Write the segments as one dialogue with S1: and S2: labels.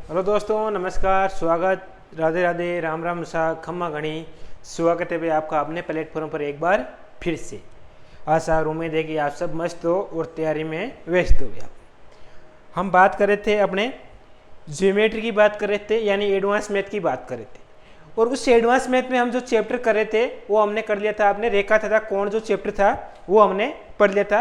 S1: Hello दोस्तों, नमस्कार, स्वागत, राधे राधे, राम राम, सा खम्मा घणी। स्वागत है भाई आपका अपने प्लेटफॉर्म पर एक बार फिर से। आशा और उम्मीद है कि आप सब मस्त हो और तैयारी में व्यस्त हो गया। हम बात कर रहे थे अपने ज्योमेट्री की बात कर रहे थे, यानी एडवांस मैथ की बात कर रहे थे। और उस एडवांस मैथ में हम जो चैप्टर कर रहे थे वो हमने कर लिया था। आपने रेखा तथा कोण जो चैप्टर था वो हमने पढ़ लिया था।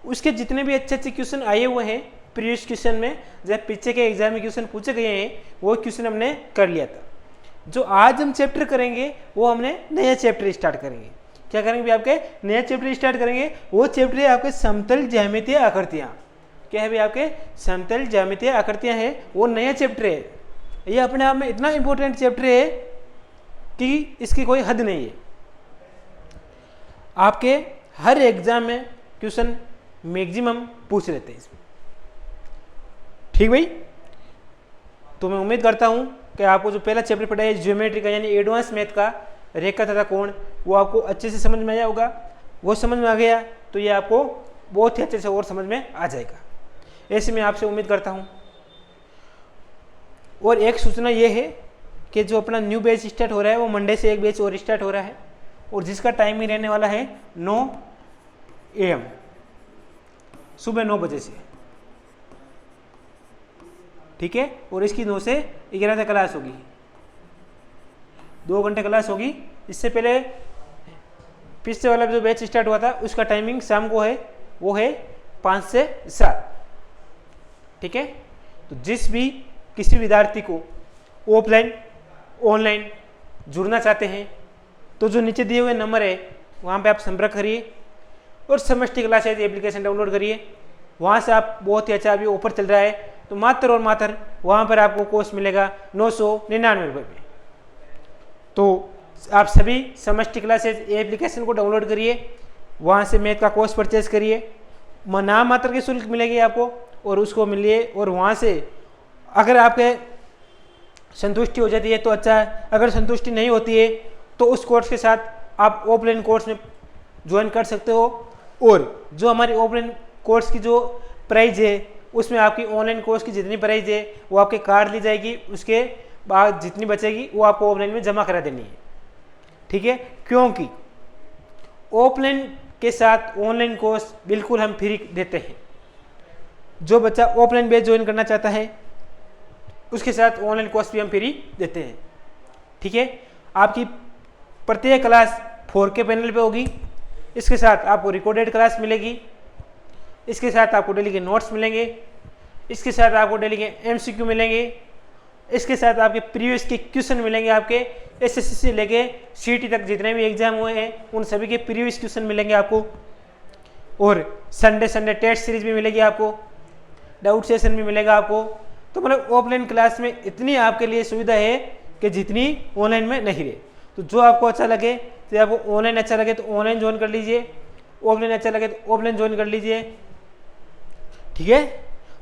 S1: उसके जितने भी अच्छे अच्छे क्वेश्चन आए हुए हैं प्रीवियस क्वेश्चन में, जब पीछे के एग्जाम में क्वेश्चन पूछे गए हैं, वो क्वेश्चन हमने कर लिया था। जो आज हम चैप्टर करेंगे वो हमने नया चैप्टर स्टार्ट करेंगे। क्या करेंगे भी आपके नया चैप्टर स्टार्ट करेंगे। वो चैप्टर है आपके समतल ज्यामितीय आकृतियाँ। क्या है भी आपके समतल ज्यामितीय आकृतियाँ है, वो नया चैप्टर है। ये अपने आप में इतना इंपॉर्टेंट चैप्टर है कि इसकी कोई हद नहीं है। आपके हर एग्जाम में क्वेश्चन मैक्सिमम पूछ लेते हैं इसमें। ठीक भाई, तो मैं उम्मीद करता हूं कि आपको जो पहला चैप्टर पढ़ा है ज्योमेट्री का, यानी एडवांस मैथ का, रेखा तथा कोण, वो आपको अच्छे से समझ में आया होगा। वो समझ में आ गया तो ये आपको बहुत ही अच्छे से और समझ में आ जाएगा, ऐसे मैं आपसे उम्मीद करता हूं। और एक सूचना ये है कि जो अपना न्यू बैच स्टार्ट हो रहा है वो मंडे से एक बैच और स्टार्ट हो रहा है, और जिसका टाइमिंग रहने वाला है 9 AM, सुबह 9 बजे से। ठीक है, और इसकी 9 से 11 तक क्लास होगी, 2 घंटे क्लास होगी। इससे पहले पिछले वाला जो बैच स्टार्ट हुआ था उसका टाइमिंग शाम को है, वो है 5 से 7। ठीक है, तो जिस भी किसी विद्यार्थी को ऑफलाइन ऑनलाइन जुड़ना चाहते हैं तो जो नीचे दिए हुए नंबर है वहाँ पे आप संपर्क करिए और समष्टि क्लासेज एप्लीकेशन डाउनलोड करिए। वहाँ से आप बहुत ही अच्छा, अभी ऑफर चल रहा है, तो मात्र और मात्र वहाँ पर आपको कोर्स मिलेगा 999 रुपये में। तो आप सभी समष्टि क्लासेज एप्लीकेशन को डाउनलोड करिए, वहाँ से मैथ का कोर्स परचेज करिए। नाम मात्र की शुल्क मिलेगी आपको और उसको मिलिए। और वहाँ से अगर आपके संतुष्टि हो जाती है तो अच्छा है, अगर संतुष्टि नहीं होती है तो उस कोर्स के साथ आप ऑफलाइन कोर्स में ज्वाइन कर सकते हो। और जो हमारी ऑफलाइन कोर्स की जो प्राइस है उसमें आपकी ऑनलाइन कोर्स की जितनी प्राइस है वो आपके कार्ड ली जाएगी, उसके बाद जितनी बचेगी वो आपको ऑफलाइन में जमा करा देनी है। ठीक है, क्योंकि ऑफलाइन के साथ ऑनलाइन कोर्स बिल्कुल हम फ्री देते हैं। जो बच्चा ऑफलाइन बैच ज्वाइन करना चाहता है उसके साथ ऑनलाइन कोर्स भी हम फ्री देते हैं। ठीक है, आपकी प्रत्येक क्लास 4K पैनल पे होगी। इसके साथ आपको रिकॉर्डेड क्लास मिलेगी, इसके साथ आपको डेली के नोट्स मिलेंगे, इसके साथ आपको डेली के MCQ मिलेंगे, इसके साथ आपके प्रीवियस के क्वेश्चन मिलेंगे। आपके SSC से लेके CT तक जितने भी एग्जाम हुए हैं उन सभी के प्रीवियस क्वेश्चन मिलेंगे आपको। और संडे टेस्ट सीरीज भी मिलेगी आपको, डाउट सेशन भी मिलेगा आपको। तो मतलब ऑफलाइन क्लास में इतनी आपके लिए सुविधा है कि जितनी ऑनलाइन में नहीं रहे। तो जो आपको अच्छा लगे, तो आपको ऑनलाइन अच्छा लगे तो ऑनलाइन ज्वाइन कर लीजिए, ऑफलाइन अच्छा लगे तो ऑफलाइन ज्वाइन कर लीजिए। ठीक है,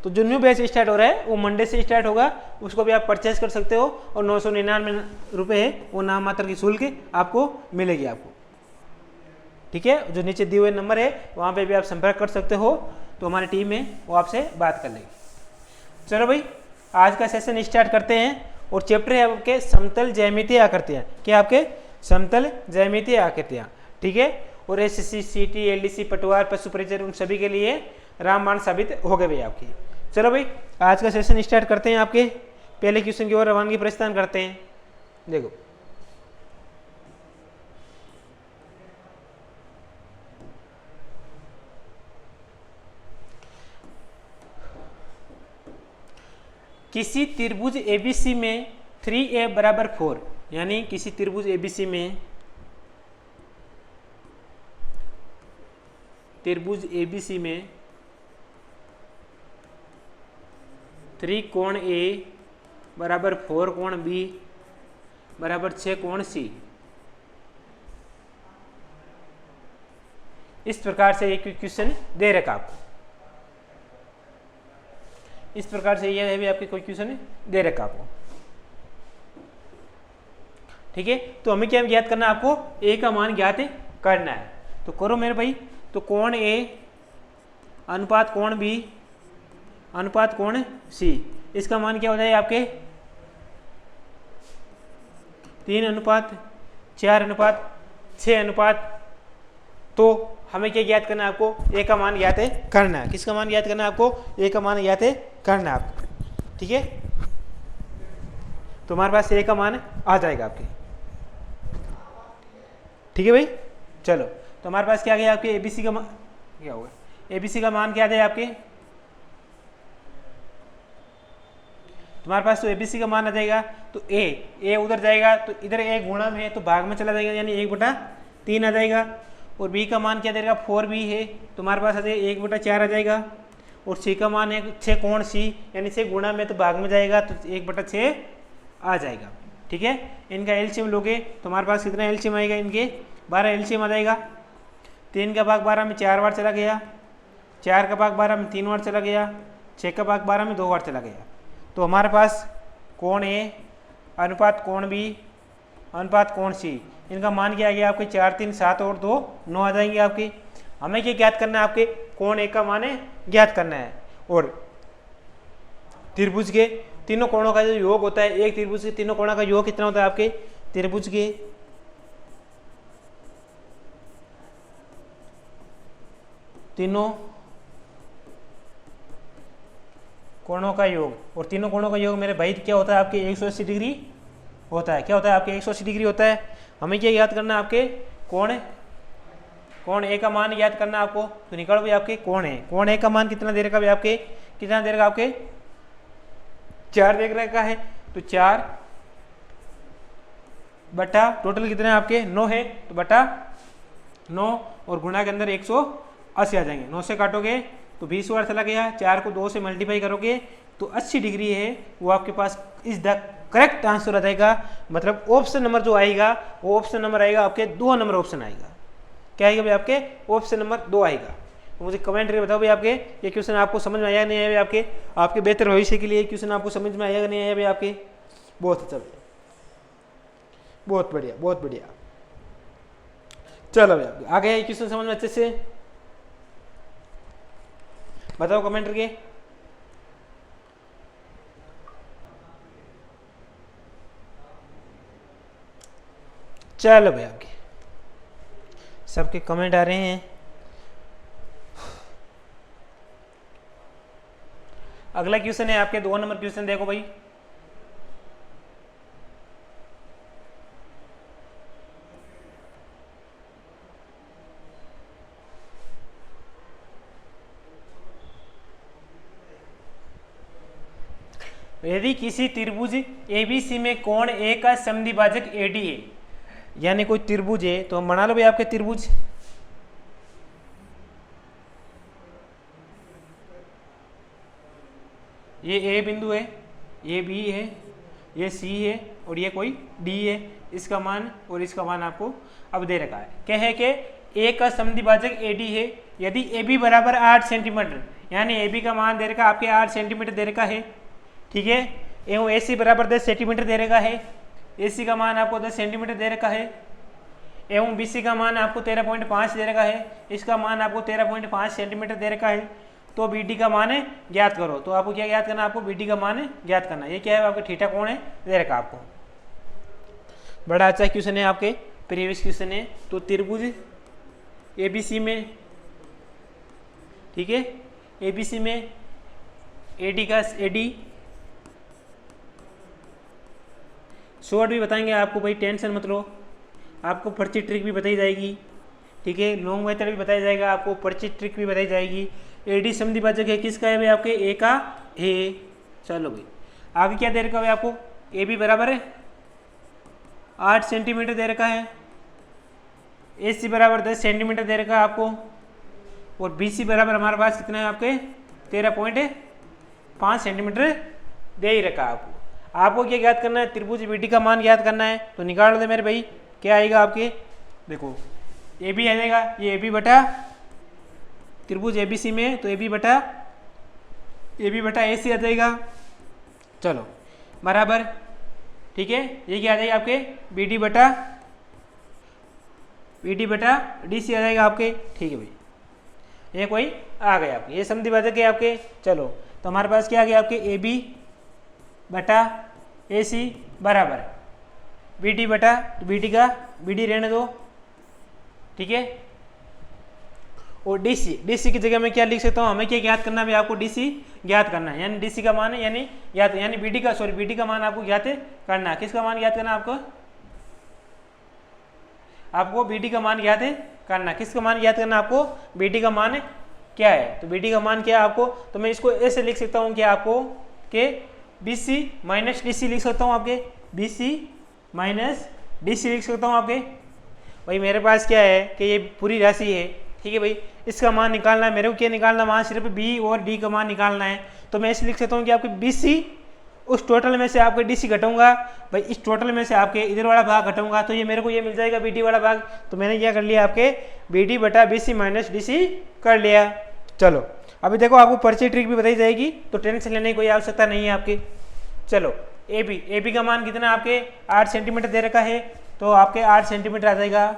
S1: तो जो न्यू बैच स्टार्ट हो रहा है वो मंडे से स्टार्ट होगा, उसको भी आप परचेज कर सकते हो। और 999 रुपये है वो नाम मात्र की शुल्क आपको मिलेगी आपको। ठीक है, जो नीचे दिए हुए नंबर है वहाँ पे भी आप संपर्क कर सकते हो, तो हमारी टीम है वो आपसे बात कर लेगी। चलो भाई, आज का सेशन स्टार्ट करते हैं। और चैप्टर है आपके समतल ज्यामितीय आकृतियाँ। क्या आपके समतल ज्यामितीय आकृतियाँ। ठीक है, और SSC CT LDC पटवार पशु परिचय उन सभी के लिए रामबाण साबित हो गए भाई आपकी। चलो भाई, आज का सेशन स्टार्ट करते हैं। आपके पहले क्वेश्चन की ओर रवानगी प्रस्थान करते हैं। देखो, किसी त्रिभुज ABC में 3A बराबर 4, यानी किसी त्रिभुज ABC में में 3 कोण A बराबर 4 कोण B बराबर 6 कोण C, इस प्रकार से एक क्वेश्चन दे रखा आपको। इस प्रकार से यह है भी आपके कोई क्वेश्चन दे रखा आपको। ठीक है, तो हमें क्या ज्ञात करना है, आपको A का मान ज्ञात करना है। तो करो मेरे भाई, तो कोण A अनुपात कोण B अनुपात कोण C, इसका मान क्या हो जाए आपके 3:4:6 तो हमें क्या ज्ञात करना है आपको, ए का मान ज्ञात करना है। किसका मान ज्ञात करना है आपको, ए का मान ज्ञात करना है आपको, ठीक है। तो हमारे पास ए का मान आ जाएगा आपके, ठीक है भाई। चलो तो हमारे पास क्या आ गया आपके एबीसी का मान, क्या होगा एबीसी का मान क्या आ जाए आपके, तुम्हारे पास तो एबीसी का मान आ जाएगा। तो ए उधर जाएगा तो इधर ए गुणा में है तो भाग में चला जाएगा, यानी 1/3 आ जाएगा। और बी का मान क्या देगा 4b है, तुम्हारे पास आ जाएगा 1/4 आ जाएगा। और सी का मान है 6 कोण सी, यानी 6 गुणा में तो भाग में जाएगा तो 1/6 आ जाएगा, ठीक है। इनका एलसीएम लोगे तो हमारे पास कितना एलसीएम आएगा, इनके 12 एलसीएम आ जाएगा। 3 का भाग 12 में 4 बार चला गया, 4 का भाग 12 में 3 बार चला गया, 6 का भाग 12 में 2 बार चला गया। तो हमारे पास कोण ए अनुपात कोण बी अनुपात कोण सी, इनका मान क्या आ गया आपके 4 3 7 और 2 9 आ जाएंगे आपके। हमें क्या ज्ञात करना है, आपके कोण ए का मान ज्ञात करना है। और त्रिभुज के तीनों कोणों का जो योग होता है, एक त्रिभुज के तीनों कोणों का योग कितना होता है आपके, त्रिभुज के तीनों कोणों का योग, और तीनों कोणों का योग मेरे भाई क्या होता है आपके 180 डिग्री होता है। क्या होता है आपके 180 डिग्री होता है। हमें क्या याद करना है आपके, कोण ए का मान याद करना है आपको। तो निकालो भाई आपके कोण ए का मान कितना दे रखा है आपके, कितना दे रखा आपके 4 दे रखा है। तो 4 बटा टोटल कितना है आपके 9 है, तो बटा 9 और गुणा के अंदर 180 आ जाएंगे। 9 से काटोगे तो 20 बार चला गया, 4 को 2 से मल्टीप्लाई करोगे तो 80 डिग्री है, वो आपके पास इज द करेक्ट आंसर आ जाएगा। मतलब ऑप्शन नंबर जो आएगा वो ऑप्शन नंबर आएगा आपके 2 नंबर ऑप्शन आएगा। क्या आएगा भाई आपके, ऑप्शन नंबर 2 आएगा। तो मुझे कमेंट करके बताओ भाई आपके ये क्वेश्चन आपको समझ में आया नहीं आया भाई, आपके बेहतर भविष्य के लिए क्वेश्चन आपको समझ में आया नहीं आया भाई आपके। बहुत अच्छा, बहुत बढ़िया बहुत बढ़िया। चलो भाई आ गया क्वेश्चन समझ में अच्छे से, बताओ कमेंट करके। चलो भाई आपके सबके कमेंट आ रहे हैं। अगला क्वेश्चन है आपके 2 नंबर क्वेश्चन, देखो भाई। यदि किसी त्रिभुज एबीसी में कोण ए का समद्विभाजक एडी है, यानी कोई त्रिभुज है, तो हम बना लो भाई आपके त्रिभुज। ये ए बिंदु है, ये बी है, ये सी है और ये कोई डी है। इसका मान और इसका मान आपको अब दे रखा है। क्या है कि ए का समद्विभाजक एडी है। यदि ए बी बराबर 8 सेंटीमीटर, यानी ए बी का मान दे रखा आपके 8 सेंटीमीटर दे रखा है, ठीक है। एवं ए सी बराबर 10 सेंटीमीटर दे रखा है, ए सी का मान आपको 10 सेंटीमीटर दे रखा है। एवं बी सी का मान आपको 13.5 दे रखा है, इसका मान आपको 13.5 सेंटीमीटर दे रखा है। तो बी डी का मान ज्ञात करो। तो आपको क्या ज्ञात करना, आपको बी डी का मान ज्ञात करना। ये क्या है आपका थीटा कोण है दे रखा आपको। बड़ा अच्छा क्वेश्चन है आपके, प्रीवियस क्वेश्चन है। तो त्रिभुज एबीसी में, ठीक है, एबीसी में एडी का एडी शॉर्ट भी बताएंगे आपको भाई, टेंशन मत लो। आपको पर्ची ट्रिक भी बताई जाएगी, ठीक है। लॉन्ग मेथड भी बताया जाएगा आपको, पर्ची ट्रिक भी बताई जाएगी। एडी समद्विभाजक है किसका है भाई आपके, ए का है। चलो भाई आगे क्या दे रखा है आपको, ए बी बराबर है 8 सेंटीमीटर दे रखा है, ए सी बराबर 10 सेंटीमीटर दे रखा है आपको, और बी सी बराबर हमारे पास कितना है आपके 13.5 सेंटीमीटर दे ही रखा है आपको। आपको क्या ज्ञात करना है, त्रिभुज बीडी का मान ज्ञात करना है। तो निकाल दे मेरे भाई, क्या आएगा आपके, देखो ए बी आ जाएगा, ये ए बी बटा त्रिभुज एबीसी में, तो ए बी बटा ए सी आ जाएगा। चलो बराबर, ठीक है। ये क्या आ जाएगा आपके बी डी बटा डी सी आ जाएगा आपके, ठीक है भाई। ये कोई आ गया आपके, ये समद्विभाजक है आपके। चलो तो हमारे पास क्या आ गया आपके ए बी बटा ए सी बराबर बी डी बटा बी डी का बी डी रहने दो, ठीक है। और डी सी की जगह मैं क्या लिख सकता हूँ, हमें क्या ज्ञात करना है, आपको डी सी ज्ञात करना है, यानी डी सी का मान है यानी बी डी का बी डी का मान आपको ज्ञात करना है। किसका मान ज्ञात करना है आपको बी डी का मान ज्ञात करना। किसका मान ज्ञात करना आपको, बी डी का मान क्या है। तो बी डी का मान क्या है आपको, तो मैं इसको ऐसे लिख सकता हूँ कि आपको के b c minus d c लिख सकता हूँ, आपके b c minus d c लिख सकता हूँ आपके। भाई मेरे पास क्या है कि ये पूरी राशि है, ठीक है भाई, इसका मान निकालना है मेरे को। क्या निकालना है, मान सिर्फ बी और डी का मान निकालना है। तो मैं ऐसे लिख सकता हूँ कि आपके बी सी उस टोटल में से आपके डी सी घटाऊंगा, भाई इस टोटल में से आपके इधर वाला भाग घटाऊंगा, तो ये मेरे को ये मिल जाएगा बी डी वाला भाग। तो मैंने क्या कर लिया, आपके बी डी बटा b c minus d c कर लिया। चलो अभी देखो आपको पर्ची ट्रिक भी बताई जाएगी, तो टेंशन लेने की कोई आवश्यकता नहीं है आपके। चलो ए बी का मान कितना आपके 8 सेंटीमीटर दे रखा है, तो आपके 8 सेंटीमीटर आ जाएगा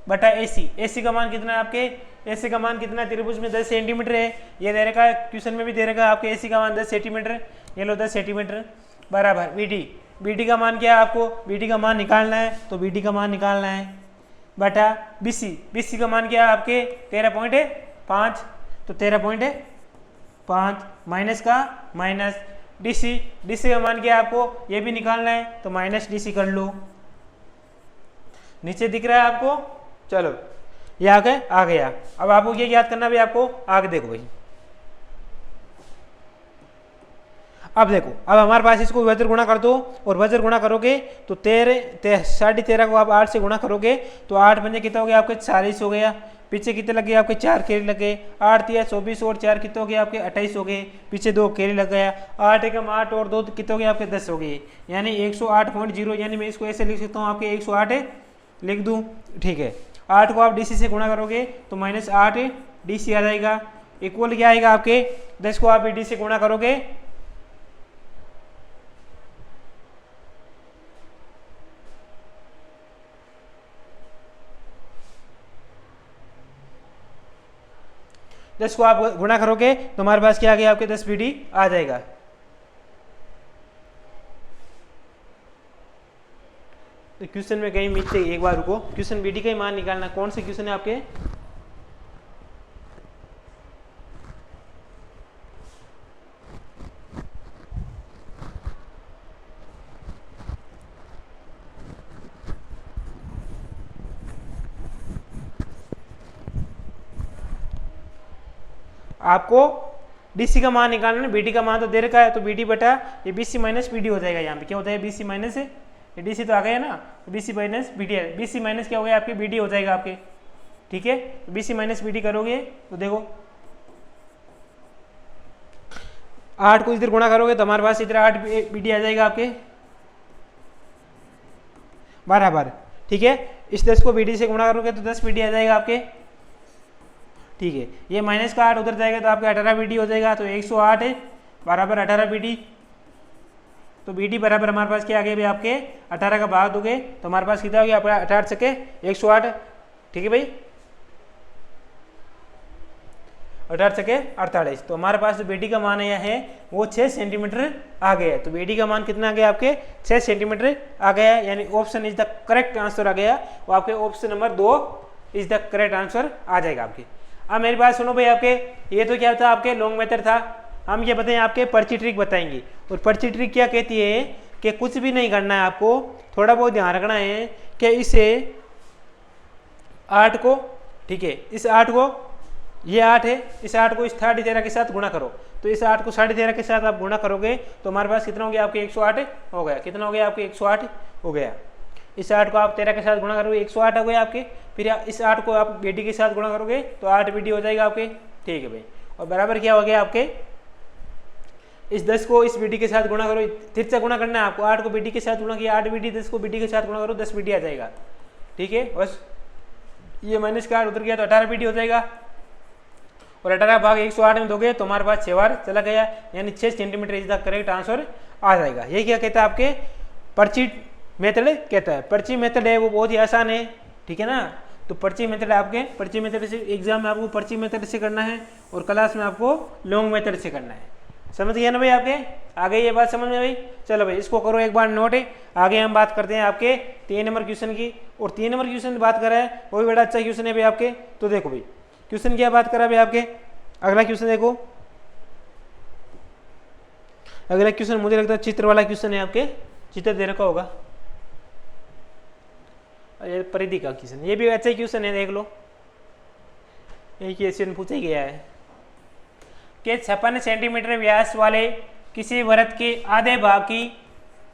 S1: बटा ए सी का मान कितना है आपके, ए सी का मान कितना त्रिभुज में 10 सेंटीमीटर है, ये दे रखा है, क्वेश्चन में भी दे रखा है आपके ए सी का मान 10 सेंटीमीटर, ये लो 10 सेंटीमीटर बराबर बी डी का मान क्या है आपको, बी डी का मान निकालना है, तो बी डी का मान निकालना है बटा बी सी का मान क्या है आपके 13.5, तो 13.5 माइनस का माइनस डी सी का मान क्या है आपको, ये भी निकालना है, तो माइनस डी सी कर लो। नीचे दिख रहा है आपको, चलो ये आ गया। अब आपको ये याद करना भी, आपको आगे देखो भाई, अब देखो, अब हमारे पास इसको वज्र गुणा कर दो, और वज्र गुणा करोगे तो 13.5 को आप 8 से गुणा करोगे तो 8 पंजे कितना हो गया आपके 40 हो गया। पीछे कितने लगे आपके 4 केरी लग गए, 8 या 24 और 4 कितने हो गए आपके 28 हो गए, पीछे 2 केरी लग गया, 8 एकम 8 और 2 कितने हो गए आपके 10 हो गए, यानी 108.0, यानी मैं इसको ऐसे लिख सकता हूँ आपके 108 लिख दूँ, ठीक है। 8 को आप डी सी से गुणा करोगे तो -8 डी सी आ जाएगा, इक्वल क्या आएगा आपके 10 को आप डी से गुणा करोगे को आप गुणा करोगे तो हमारे पास क्या आ गया आपके 10 BD आ जाएगा। तो क्वेश्चन में कहीं नीचे एक बार रुको, क्वेश्चन BD का ही मान निकालना। कौन से क्वेश्चन है आपके, आपको BC का मान निकालना है। BD का मान तो दे रखा है, तो BD बटा ये BC माइनस BD हो जाएगा। यहाँ पे क्या होता है BC माइनस, ये DC तो आ गया ना, तो BC माइनस BD है, BC माइनस क्या हो गया आपके BD हो जाएगा आपके, ठीक है। तो BC माइनस BD करोगे तो देखो 8 को इधर गुणा करोगे तो हमारे पास इधर 8 BD आ जाएगा आपके बराबर, ठीक है। इस 10 को BD से गुणा करोगे तो 10 BD आ जाएगा आपके, ठीक है। ये माइनस का 8 उधर जाएगा तो आपके 18 BD हो जाएगा, तो 108 है बराबर 18 BD। तो BD बराबर हमारे पास क्या आ गया भाई आपके 18 का भाग दोगे तो हमारे पास कितना हो गया आपका 18 सके 108, ठीक है भाई, 18 सके 48। तो हमारे पास जो BD का मान है वो 6 सेंटीमीटर आ गया। तो BD का मान कितना आ गया आपके 6 सेंटीमीटर आ गया, यानी option is the correct answer आ गया। वो आपके option number 2 is the correct answer आ जाएगा आपके। अब मेरी बात सुनो भाई, आपके ये तो क्या था आपके लॉन्ग मेथड था, हम ये बताएं आपके पर्ची ट्रिक बताएंगे। और पर्ची ट्रिक क्या कहती है कि कुछ भी नहीं करना है आपको, थोड़ा बहुत ध्यान रखना है कि इसे 8 को, ठीक है, इस 8 को, ये 8 है, इस 8 को इस 13.5 के साथ गुणा करो। तो इस 8 को 13.5 के साथ आप गुणा करोगे तो हमारे पास कितना हो गया आपके 108 हो गया। कितना हो गया आपके 108 हो गया। इस 8 को आप 13 के साथ गुणा करोगे 108 हो गया आपके। फिर इस 8 को आप BD के साथ गुणा करोगे तो 8 BD हो जाएगा आपके, ठीक है भाई। और बराबर क्या हो गया आपके, इस 10 को इस BD के साथ गुणा करो, फिर से गुणा करना है आपको, 8 को BD के साथ गुणा किया 8 BD, 10 को BD के साथ गुणा करो 10 BD आ जाएगा, ठीक है। बस ये माइनस का 8 उधर गया तो 18 BD हो जाएगा। और 18 भाग 108 में दोगे तो हमारे पास 6 बार चला गया, यानी 6 centimetre is the correct answer आ जाएगा। ये क्या कहता है आपके पर्ची मेथड कहता है। पर्ची मेथड है वो बहुत ही आसान है, ठीक है ना। तो पर्ची मेथड आपके, पर्ची मेथड से एग्जाम में आपको पर्ची मेथड से करना है और क्लास में आपको लॉन्ग मेथड से करना है, समझ गया ना भाई आपके? आगे ये बात समझ में भाई? चलो भाई इसको करो एक बार नोट। आगे हम बात करते हैं आपके 3 नंबर क्वेश्चन की। और 3 नंबर क्वेश्चन बात कर रहा है वो भी बड़ा अच्छा क्वेश्चन है भाई आपके। तो देखो भाई क्वेश्चन क्या बात करा भाई आपके, अगला क्वेश्चन देखो। अगला क्वेश्चन मुझे लगता है चित्र वाला क्वेश्चन है आपके, चित्र दे रखा होगा, परिधि का क्वेश्चन। ये भी अच्छा क्वेश्चन है, देख लो। ये क्वेश्चन पूछा गया है कि 56 सेंटीमीटर व्यास वाले किसी वृत्त के आधे भाग की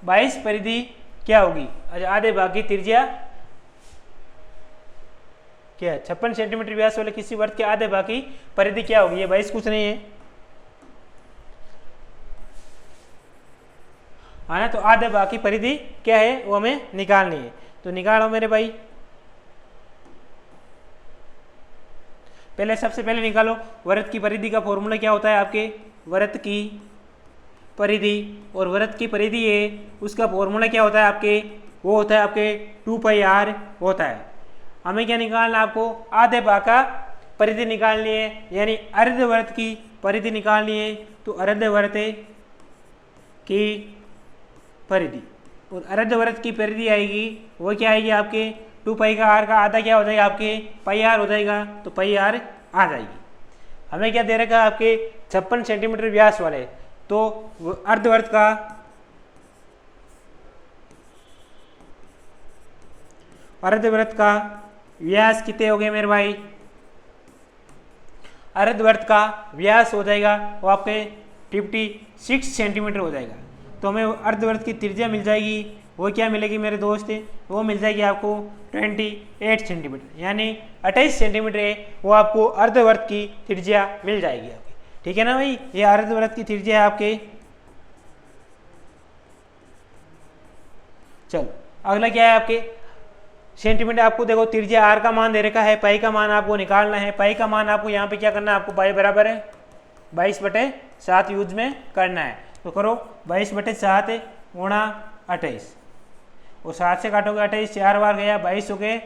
S1: 22 परिधि क्या होगी? अच्छा, आधे भाग की त्रिज्या क्या है? 56 सेंटीमीटर व्यास वाले किसी वृत्त के आधे भाग की परिधि क्या होगी? ये 22 कुछ नहीं है, है ना। तो आधे भाग की परिधि क्या है वो हमें निकालनी है। तो निकालो मेरे भाई। पहले सबसे पहले निकालो वृत्त की परिधि का फॉर्मूला क्या होता है आपके? वृत्त की परिधि, और वृत्त की परिधि है उसका फॉर्मूला क्या होता है आपके? वो होता है आपके 2πr होता है। हमें क्या निकालना आपको? आधे भाग का परिधि निकालनी है, यानी अर्धवृत्त की परिधि निकालनी है। तो अर्धवृत्त की परिधि, और अर्धवृत्त की परिधि आएगी वो क्या आएगी आपके? 2π का r का आधा क्या हो जाएगा आपके? πr हो जाएगा। तो πr आ जाएगी। हमें क्या दे रखा है आपके? 56 सेंटीमीटर व्यास वाले। तो अर्धवृत्त का व्यास कितने हो गए मेरे भाई? अर्धवृत्त का व्यास हो जाएगा वो आपके 56 सेंटीमीटर हो जाएगा। तो हमें अर्धवृत्त की त्रिज्या मिल जाएगी, वो क्या मिलेगी मेरे दोस्त? वो मिल जाएगी आपको 28 सेंटीमीटर, यानी 28 सेंटीमीटर है वो आपको अर्धवृत्त की त्रिज्या मिल जाएगी आपकी। ठीक है ना भाई? ये अर्धवृत्त की त्रिज्या है आपके। चलो अगला क्या है आपके? सेंटीमीटर। आपको देखो त्रिज्या आर का मान दे रखा है, पाई का मान आपको निकालना है। पाई का मान आपको यहाँ पे क्या करना है? आपको पाई बराबर है 22/7 यूज में करना है। तो करो 22/7 गुणा 28, और 7 से काटोगे 28, 4 बार गया 22 हो गए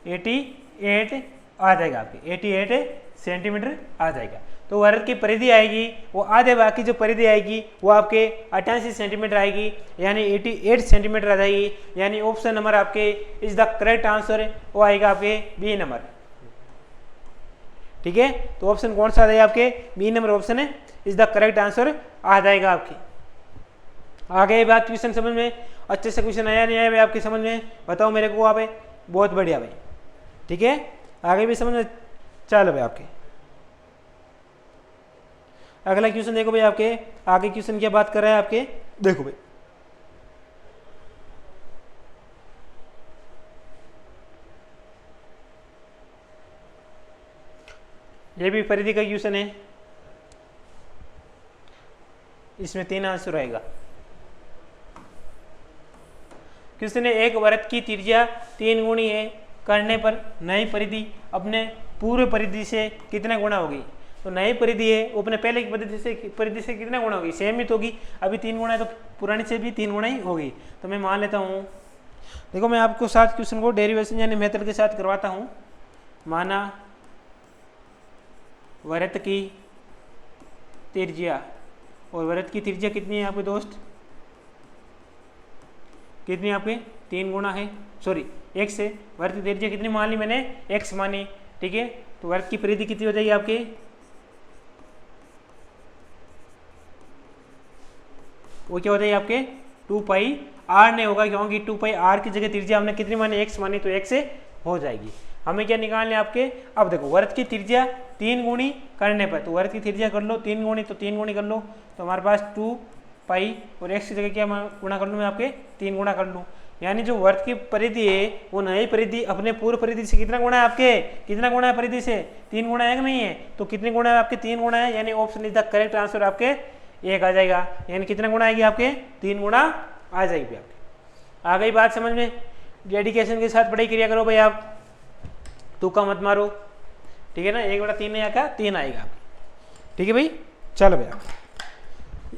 S1: 88 आ जाएगा आपके, 88 सेंटीमीटर आ जाएगा। तो वृत्त की परिधि आएगी वो आधे भाग की जो परिधि आएगी वो आपके 88 सेंटीमीटर आएगी, यानी 88 सेंटीमीटर आ जाएगी। यानी ऑप्शन नंबर आपके इज द करेक्ट आंसर, वो आएगा आपके बी नंबर। ठीक है, तो ऑप्शन कौन सा आ जाएगा आपके? बी नंबर ऑप्शन है इज द करेक्ट आंसर आ जाएगा आपकी। आगे बात क्वेश्चन समझ में अच्छे से क्वेश्चन आया नहीं आया भाई आपकी समझ में? बताओ मेरे को। आप बहुत बढ़िया भाई। ठीक है, आगे भी समझ में। चलो भाई आपके अगला क्वेश्चन देखो भाई आपके। आगे क्वेश्चन क्या बात कर रहा है आपके? देखो भाई ये भी परिधि का क्वेश्चन है, इसमें 3 आंसर आएगा। क्वेश्चन है एक वृत्त की त्रिज्या 3 गुणी है करने पर नई परिधि अपने पूर्व परिधि से कितना गुणा होगी? तो नई परिधि है वो अपने पहले की परिधि से कितना गुणा होगी? सेम ही तो होगी। अभी 3 गुणा है तो पुरानी से भी 3 गुणा ही होगी। तो मैं मान लेता हूँ, देखो मैं आपको साथ क्वेश्चन को डेरिवेशन यानी मेथड के साथ करवाता हूँ। माना वृत्त की त्रिज्या, और वृत्त की त्रिज्या कितनी है आपके दोस्त? कितनी आपके? 3 गुणा है, सॉरी x से। वृत्त की त्रिज्या कितनी मान ली मैंने? x मानी। ठीक है, तो वृत्त की परिधि कितनी हो जाएगी आपके? वो क्या हो जाएगी आपके? 2πr नहीं होगा, क्योंकि 2πr की जगह त्रिज्या हमने कितनी मानी? x मानी, तो x से हो जाएगी। हमें क्या निकालने आपके? अब देखो वृत्त की त्रिज्या 3 गुणी करने पर, तो वृत्त की त्रिज्या कर लो 3 गुणी, तो 3 गुणी कर लो तो हमारे पास 2π, और x की जगह क्या गुणा कर लूँ मैं आपके? 3 गुणा कर लूँ। यानी जो वृत्त की परिधि है वो नई परिधि अपने पूर्व परिधि से कितना गुणा है आपके? कितना गुणा है परिधि से? 3 गुणा है कि नहीं है? तो कितने गुणा है आपके? 3 गुणा है, यानी option is the correct answer आपके 1 आ जाएगा। यानी कितना गुणा आएगी आपके? 3 गुणा आ जाएगी आपके। आ गई बात समझ में? डेडिकेशन के साथ पढ़ाई किया करो भाई आप, तुक्का मत मारो। ठीक है ना? 1/3 नहीं आएगा, 3 आएगा आपके। ठीक है भाई, चलो भाई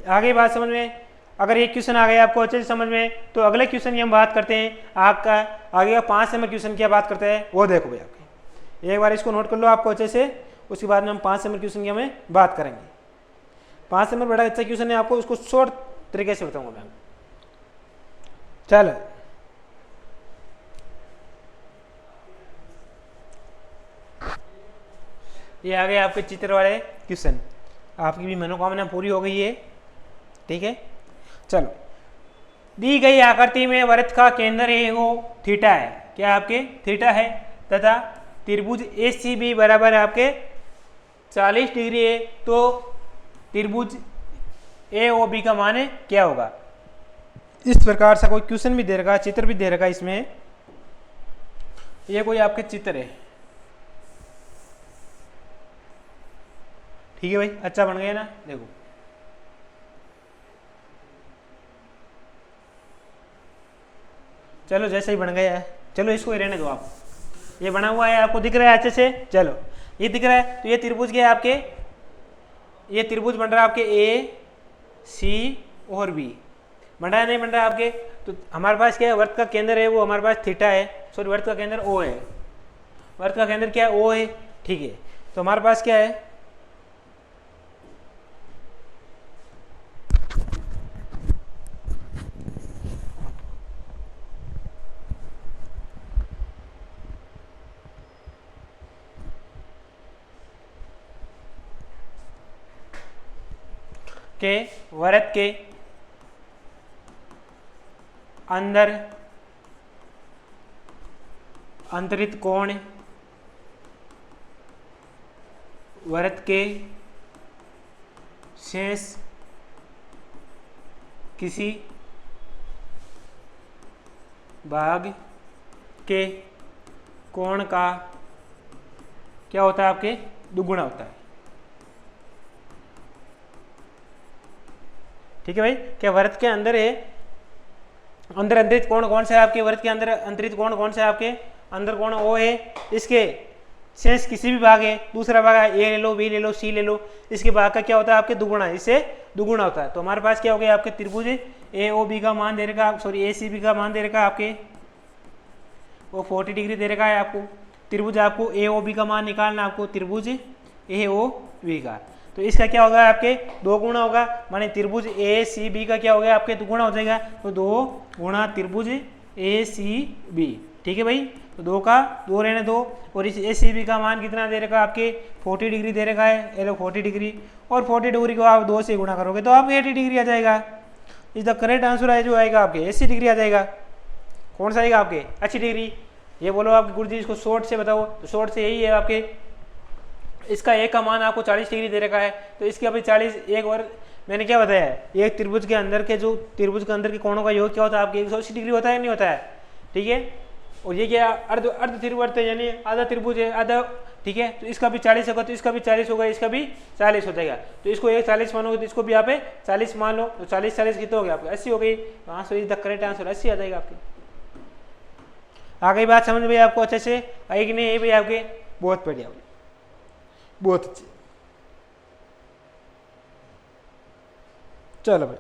S1: आगे बात समझ में। अगर एक क्वेश्चन आ गया आपको अच्छे से समझ में, तो अगले क्वेश्चन की हम बात करते हैं। आपका आगे का 5 नंबर क्वेश्चन क्या बात करते हैं वो देखो भाई आपके। एक बार इसको नोट कर लो आपको अच्छे से, उसके बाद में हम 5 नंबर क्वेश्चन की हमें बात करेंगे। 5 नंबर बड़ा अच्छा क्वेश्चन है, आपको उसको शॉर्ट तरीके से बताऊंगा मैं। चलो ये आ गए आपके चित्र वाले क्वेश्चन, आपकी भी मनोकामना पूरी हो गई है। ठीक है, चलो दी गई आकृति में वृत्त का केंद्र है वो थीटा है, क्या आपके थीटा है, तथा त्रिभुज ACB बराबर आपके 40 डिग्री है, तो त्रिभुज AOB का मान क्या होगा। इस प्रकार से कोई क्वेश्चन भी दे रखा, चित्र भी दे रखा इसमें। ये कोई आपके चित्र है, ठीक है भाई, अच्छा बन गया ना, देखो चलो जैसे ही बन गया है, चलो इसको ही रहने दो आप, ये बना हुआ है आपको दिख रहा है अच्छे से। चलो ये दिख रहा है, तो ये त्रिभुज क्या है आपके, ये त्रिभुज बन रहा है आपके AC और B, बन रहा है नहीं बन रहा है आपके। तो हमारे पास क्या है, वृत्त का केंद्र है वो हमारे पास थीटा है, सॉरी वृत्त का केंद्र O है, वृत्त का केंद्र क्या है O है, ठीक है। तो हमारे पास क्या है, के वृत्त के अंदर अंतरित कोण वृत्त के शेष किसी भाग के कोण का क्या होता है आपके दुगुना होता है। ठीक है भाई, क्या वृत्त के अंदर है, अंदर अंतरित कोण कौन सा है आपके, वृत्त के अंदर अंतरित कोण कौन सा है आपके, अंदर कोण O है, इसके शेष किसी भी भाग है, दूसरा भाग है A ले लो, B ले लो, C ले लो, इसके भाग का क्या होता है आपके दुगुना, इससे दुगुना होता है। तो हमारे पास क्या हो गया आपके त्रिभुज AOB का मान दे रखा, सॉरी ACB का मान दे रखा आपके, वो 40 डिग्री दे रखा है आपको। त्रिभुज आपको AOB का मान निकालना, आपको त्रिभुज AOB का, तो इसका क्या होगा आपके दो गुणा होगा, माने त्रिभुज ACB का क्या हो गया आपके दुगुना हो जाएगा, तो 2 गुणा त्रिभुज ACB। ठीक है भाई, तो 2 का 2 रहने दो, और इस ACB का मान कितना दे रखा आपके 40 डिग्री दे रखा है, ये लो 40 डिग्री, और 40 डिग्री को आप 2 से गुणा करोगे तो आपके 80 डिग्री आ जाएगा। इस द करेक्ट आंसर है जो आएगा आपके 80 डिग्री आ जाएगा। कौन सा आएगा आपके 80 डिग्री। ये बोलो आपके गुरुजी इसको शॉर्ट से बताओ, तो शॉर्ट से यही है आपके, इसका एक का मान आपको 40 डिग्री दे रखा है, तो इसके अभी 40 एक और मैंने क्या बताया है, एक त्रिभुज के अंदर के जो त्रिभुज के अंदर के कोणों का योग क्या होता है आपके 180 डिग्री होता है नहीं होता है। ठीक है, और ये क्या अर्ध त्रिभुज है, यानी आधा त्रिभुज है आधा। ठीक है, तो इसका भी 40 होगा, तो इसका भी 40 होगा, इसका भी 40 हो जाएगा, तो इसको एक 40 मानोगे तो इसको भी यहाँ पे 40 मान लो, तो 40 कितने हो गए आपके 80 हो गई। तो answer is the correct answer 80 आ जाएगा आपके। आ गई बात समझ में आपको अच्छे से आई कि नहीं, ये भी आपके बहुत बढ़िया, बहुत अच्छी। चलो भाई,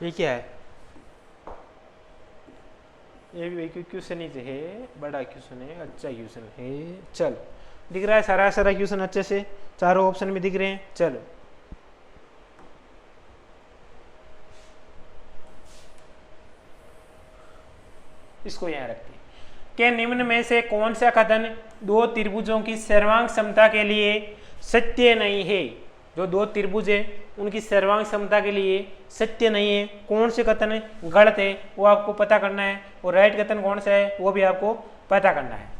S1: ये क्या है, ये भी क्वेश्चन ही है, बड़ा क्वेश्चन है, अच्छा क्वेश्चन है। चलो दिख रहा है सारा क्वेश्चन अच्छे से, चारों ऑप्शन भी दिख रहे हैं। चलो इसको यहाँ रखते हैं कि निम्न में से कौन सा कथन दो त्रिभुजों की सर्वांग समता के लिए सत्य नहीं है। जो दो त्रिभुज है उनकी सर्वांग समता के लिए सत्य नहीं है, कौन से कथन गलत है वो आपको पता करना है, और राइट कथन कौन सा है वो भी आपको पता करना है।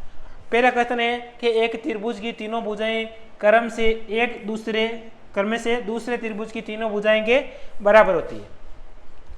S1: पहला कथन है कि एक त्रिभुज की तीनों भुजाएं क्रम से दूसरे त्रिभुज की तीनों भुजाएं के बराबर होती है।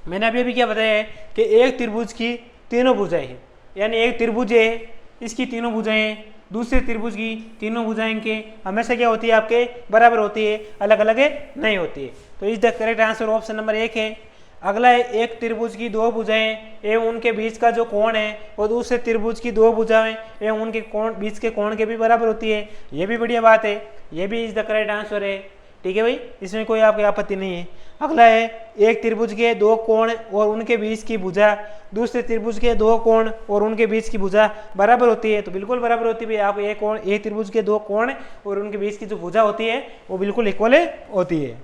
S1: मैंने अभी क्या बताया है कि एक त्रिभुज की तीनों भुजाएं हैं, यानी एक त्रिभुज है इसकी तीनों भुजाएं दूसरे त्रिभुज की तीनों भुजाएं के हमेशा क्या होती है आपके बराबर होती है, अलग अलग नहीं होती है। तो इस the correct answer option number 1 है। अगला है एक त्रिभुज की दो भुजाएं एवं उनके बीच का जो कोण है वो दूसरे त्रिभुज की दो भुजाएं एवं उनके कोण बीच के कोण के भी बराबर होती है। ये भी बढ़िया बात है, ये भी इस द करेक्ट आंसर है। ठीक है भाई, इसमें कोई आपकी आपत्ति नहीं है। अगला है एक त्रिभुज के दो कोण और उनके बीच की भुजा दूसरे त्रिभुज के दो कोण और उनके बीच की भुजा बराबर होती है। तो बिल्कुल बराबर होती है, आप एक त्रिभुज के दो कोण और उनके बीच की जो भुजा होती है वो बिल्कुल इक्वल होती है।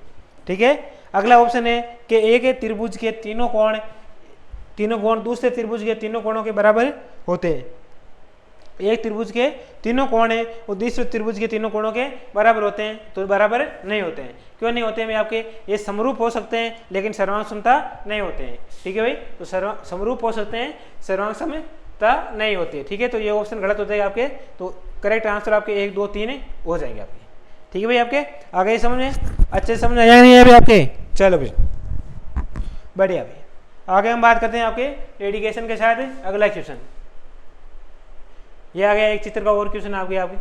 S1: ठीक है, अगला ऑप्शन है कि एक त्रिभुज के तीनों कोण दूसरे त्रिभुज के तीनों कोणों के बराबर होते हैं। एक त्रिभुज के तीनों कोण है और दूसरे त्रिभुज के तीनों कोणों के बराबर होते हैं, तो बराबर नहीं होते हैं। क्यों नहीं होते हैं? आपके ये समरूप हो सकते हैं लेकिन सर्वांग समता नहीं होते हैं। ठीक है भाई, तो समरूप हो सकते हैं, सर्वांग समता नहीं होती है। ठीक है, तो ये ऑप्शन गलत हो जाएगा आपके, तो करेक्ट आंसर आपके 1 2 3 हो जाएंगे आपके। ठीक है भाई, आपके आगे समझ में अच्छे समझ आ जाएंगे नहीं अभी आपके। चलो भाई बढ़िया भाई, आगे हम बात करते हैं आपके डेडिकेशन के साथ अगला क्वेश्चन। ये आ गया एक चित्र का और क्वेश्चन आ गया आपके।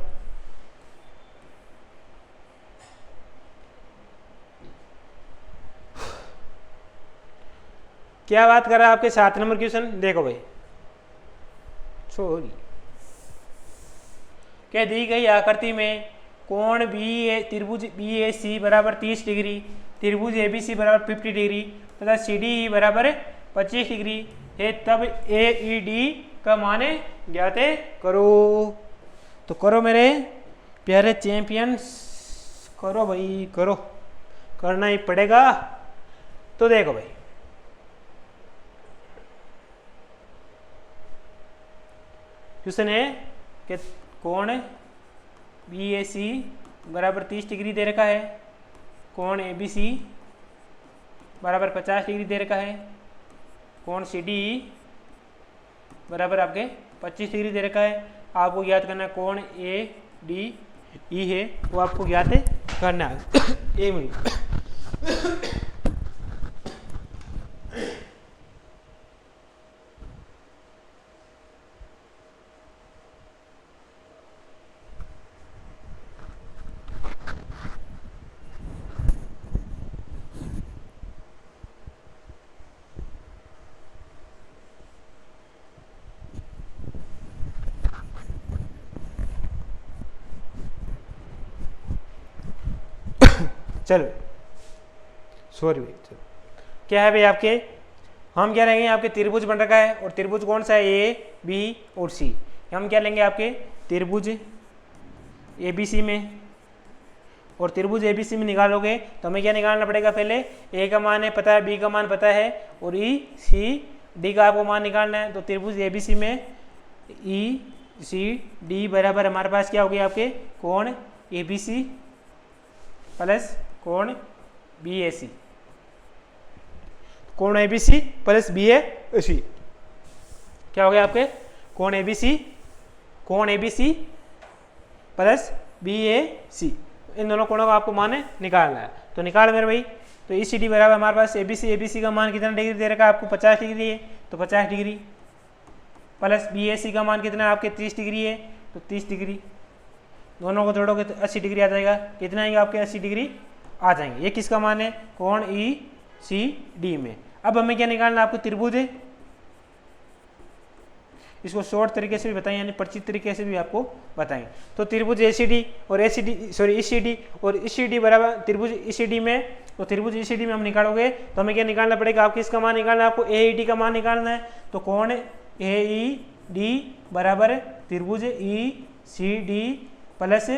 S1: क्या बात कर रहा है आपके 7 नंबर क्वेश्चन, देखो भाई। सॉरी, क्या दी गई आकृति में कोण त्रिभुज BAC बराबर 30 डिग्री, त्रिभुज ABC बराबर 50 डिग्री तथा CDE बराबर 25 डिग्री है, तब AED का मान ज्ञात करो। तो करो मेरे प्यारे चैंपियंस, करो भाई करो, करना ही पड़ेगा। तो देखो भाई, क्वेश्चन है कि कोण BAC बराबर 30 डिग्री दे रखा है, कोण ABC बराबर 50 डिग्री दे रखा है, कोण CDE बराबर आपके 25 डिग्री दे रखा है। आपको ज्ञात करना है कोण ADE है वो आपको ज्ञात करना है। 1 मिनट। चलो सॉरी भाई, चलो क्या है भाई आपके, हम क्या लेंगे आपके त्रिभुज बन रखा है और त्रिभुज कौन सा है A B और C। हम क्या लेंगे आपके त्रिभुज ABC में, और त्रिभुज ABC में निकालोगे तो हमें क्या निकालना पड़ेगा, पहले A का मान है पता है, B का मान पता है और ECD का आपको मान निकालना है। तो त्रिभुज ABC में ECD बराबर हमारे पास क्या हो गया आपके कोण ABC प्लस कोण BAC, कोण ABC प्लस BAC क्या हो गया आपके कोण ABC प्लस BAC, इन दोनों कोणों का आपको मान निकालना है। तो निकाल मेरे भाई, तो ECD बराबर हमारे पास ABC का मान कितना डिग्री दे रखा है आपको 50 डिग्री है, तो 50 डिग्री प्लस BAC का मान कितना है आपके 30 डिग्री है, तो 30 डिग्री, दोनों को जोड़ोगे तो 80 डिग्री आ जाएगा। कितना आएंगे आपके 80 डिग्री आ जाएंगे। ये किसका मान है, कोण ECD में। अब हमें क्या निकालना है आपको त्रिभुज, इसको शॉर्ट तरीके से भी बताएं यानी परिचित तरीके से भी आपको बताएं। तो त्रिभुज ECD और ECD और ECD बराबर त्रिभुज ECD में, तो त्रिभुज ECD में हम निकालोगे तो हमें क्या निकालना पड़ेगा, आपको इसका मान निकालना है, आपको AED का मान निकालना है। तो कोण AED बराबर त्रिभुज ECD प्लस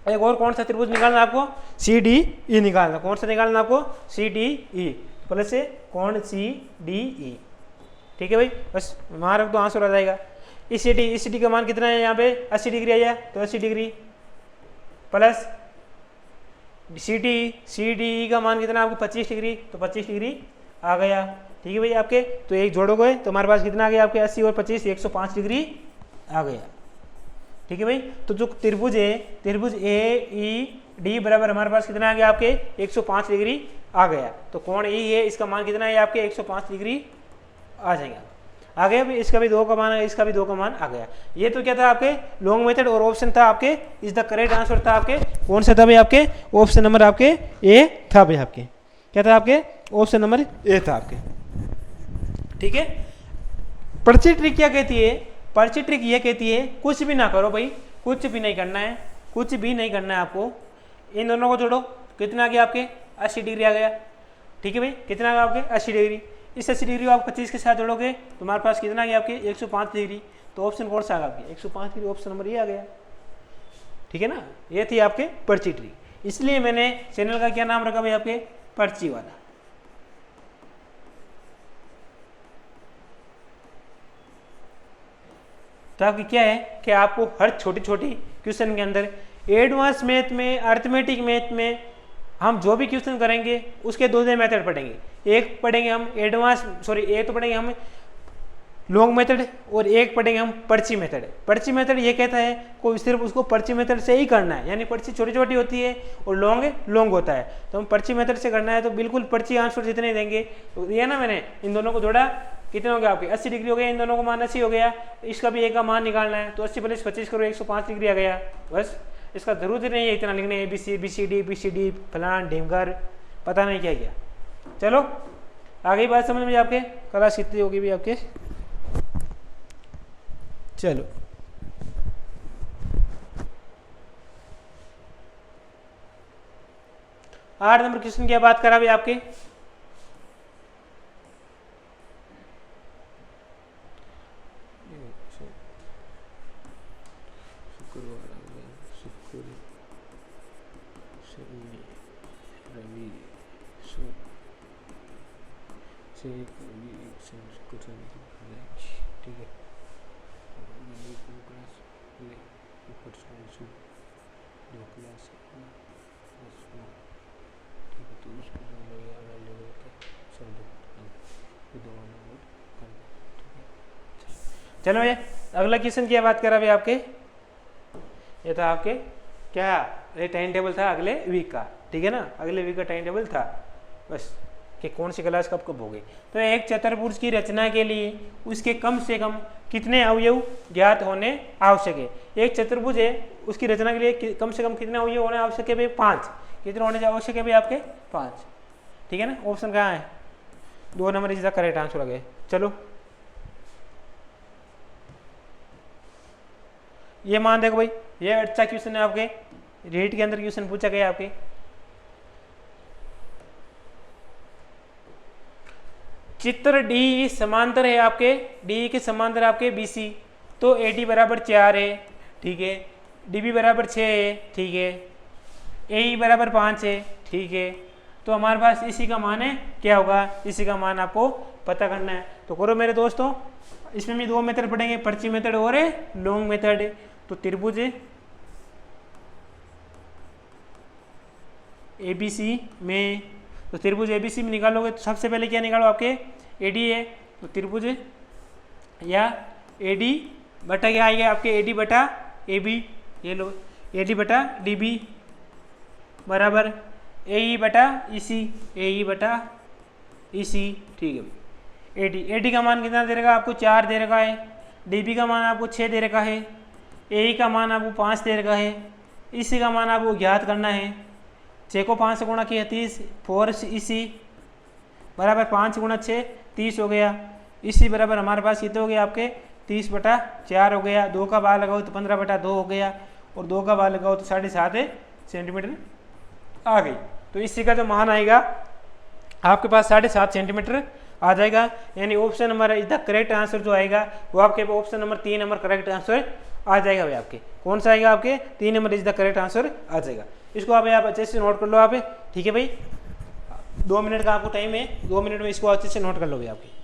S1: एक और कौन सा त्रिभुज निकालना आपको CDE निकालना, कौन सा निकालना आपको CDE प्लस कोण CDE। ठीक है भाई, बस वहाँ रख दो आंसर आ जाएगा। ECD का मान कितना है यहाँ पे 80 डिग्री आया, तो 80 डिग्री प्लस CDE का मान कितना आपको 25 डिग्री, तो 25 डिग्री आ गया। ठीक है भाई आपके, तो एक जोड़ोगे तो हमारे पास कितना आ गया आपके 80 और 25 105 डिग्री आ गया। ठीक है भाई, तो जो त्रिभुज है त्रिभुज AED बराबर हमारे पास कितना आ गया आपके 105 डिग्री आ गया। तो कोण E है इसका मान कितना है आपके 105 डिग्री आ जाएगा। आ गया भाई, इसका भी 2 का मान है, इसका भी 2 का मान आ गया। ये तो क्या था आपके लॉन्ग मेथड और ऑप्शन था आपके इज द करेक्ट आंसर था आपके कौन सा था भाई आपके ऑप्शन नंबर आपके A था भाई आपके, क्या था आपके ऑप्शन नंबर A था आपके। ठीक है, पर्ची ट्रिक क्या कहती है, पर्ची ट्रिक ये कहती है कुछ भी ना करो भाई, कुछ भी नहीं करना है, कुछ भी नहीं करना है आपको। इन दोनों को जोड़ो, कितना आ गया आपके 80 डिग्री आ गया। ठीक है भाई, कितना आ गया आपके 80 डिग्री। इस 80 डिग्री को आप 25 के साथ जोड़ोगे तो हमारे पास कितना आ गया आपके 105 डिग्री। तो ऑप्शन कौन सा आ गया आपके 105 डिग्री, ऑप्शन नंबर ये आ गया। ठीक है ना, ये थी आपके पर्ची ट्री, इसलिए मैंने चैनल का क्या नाम रखा भाई आपके पर्ची वाला। तो आपकी क्या है कि आपको हर छोटी छोटी क्वेश्चन के अंदर एडवांस मैथ में, अर्थमेटिक मैथ में हम जो भी क्वेश्चन करेंगे उसके दो मेथड पढ़ेंगे। एक पढ़ेंगे हम एक तो पढ़ेंगे हम लॉन्ग मेथड और एक पढ़ेंगे हम पर्ची मेथड। पर्ची मेथड ये कहता है कोई सिर्फ उसको पर्ची मेथड से ही करना है, यानी पर्ची छोटी छोटी होती है और लॉन्ग होता है। तो हम पर्ची मेथड से करना है तो बिल्कुल पर्ची आंसर जितने देंगे। तो ये ना मैंने इन दोनों को जोड़ा, कितने हो गया आपके 80 डिग्री हो गया, इन दोनों को मान 80 हो गया, इसका भी एक का मान निकालना है। तो 80 प्लस 25 करो 105 डिग्री आ गया। बस इसका जरूरत नहीं है इतना लिखने, ABCD फलान ढीमकर पता नहीं क्या क्या। चलो आगे बात समझ में आपके, क्लास कितनी होगी भी आपके। चलो 8 नंबर क्वेश्चन की बात करा भी आपके। ठीक है, चलो ये अगला क्वेश्चन की बात करा भाई आपके। ये था आपके क्या, ये टाइम टेबल था अगले वीक का। ठीक है ना, अगले वीक का टाइम टेबल था बस कि कौन सी क्लास कब कब होगी। तो एक चतुर्भुज की रचना के लिए उसके कम से कम कितने अवयव ज्ञात होने आवश्यक है। एक चतुर्भुज है, उसकी रचना के लिए कम से कम कितने अवयव होने आवश्यक है भाई 5। कितने होने आवश्यक है भाई आपके 5। ठीक है ना, ऑप्शन कहाँ है 2 नंबर इसका करेक्ट आंसर आ गया। चलो ये मान देखो भाई, ये अच्छा क्वेश्चन है आपके, रीट के अंदर क्वेश्चन पूछा गया आपके। चित्र डी समांतर है आपके, डी के समांतर आपके BC, तो AD बराबर 4 है। ठीक है, DB बराबर 6 है। ठीक है, AE बराबर 5 है। ठीक है, तो हमारे पास इसी का मान है क्या होगा, इसी का मान आपको पता करना है। तो करो मेरे दोस्तों, इसमें भी 2 मेथड पढ़ेंगे, पर्ची मेथड और लॉन्ग मेथड। तो त्रिभुज ABC में, तो त्रिभुज ABC में निकालोगे तो सबसे पहले क्या निकालो आपके AD है। तो त्रिभुज या AD बटा क्या आएगा आपके AD बटा AB, ये लो AD बटा DB बराबर AE बटा EC, AE बटा EC। ठीक है, AD का मान कितना दे रखा आपको 4 दे रखा है, DB का मान आपको 6 दे रखा है, AE का मान आपको 5 दे रखा है, EC का मान आपको ज्ञात करना है। 6 को 5 से गुणा किया 30, 4 EC बराबर 5 गुणा 6 30 हो गया। EC बराबर हमारे पास कितने हो गया आपके 30 बटा 4 हो गया। 2 का भाग लगाओ तो 15 बटा 2 हो गया, और 2 का भाग लगाओ तो 7.5 सेंटीमीटर आ गई। तो इसी का जो मान आएगा आपके पास 7.5 सेंटीमीटर आ जाएगा। यानी option number is the correct answer जो आएगा वो आपके option number 3 number correct answer आ जाएगा भाई आपके। कौन सा आएगा आपके 3 number is the correct answer आ जाएगा। इसको आप अच्छे से नोट कर लो आप। ठीक है भाई, 2 मिनट का आपको टाइम है, 2 मिनट में इसको अच्छे से नोट कर लोगे आपके।